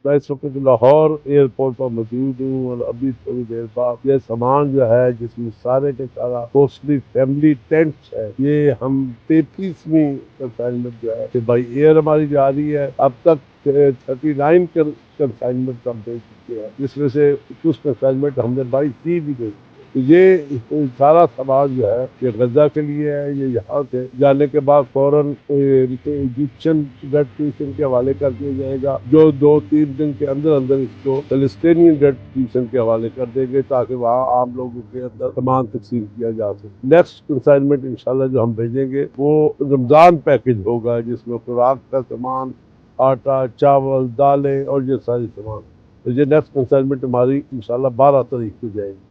میں اس وقت لاہور ایئرپورٹ پر موجود ہوں اور ابھی تھوڑی دیر بعد یہ سامان جو ہے جس میں سارے کے سارا کوسٹلی فیملی ٹینٹس ہے، یہ ہم 33ویں کنسائنمنٹ جو ہے کہ بائی ایئر ہماری جا رہی ہے۔ اب تک 39 کنسائنمنٹ ہم دے چکے ہیں، جس میں سے کچھ کنسائنمنٹ ہم نے 22 دی بھی گئی۔ تو یہ سارا سامان جو ہے یہ غزہ کے لیے ہے، یہ یہاں سے جانے کے بعد فوراً ایجپشن ریڈ کریسنٹ کے حوالے کر دیا جائے گا، جو 2-3 دن کے اندر اندر اس کو فلسطینین ریڈ کریسنٹ کے حوالے کر دیں گے تاکہ وہاں عام لوگوں کے اندر سامان تقسیم کیا جا سکے۔ نیکسٹ کنسائنمنٹ انشاءاللہ جو ہم بھیجیں گے وہ رمضان پیکج ہوگا، جس میں خوراک کا سامان، آٹا، چاول، دالیں اور یہ ساری سامان۔ تو یہ نیکسٹ کنسائنمنٹ ہماری انشاءاللہ 12 تاریخ کو جائے گی۔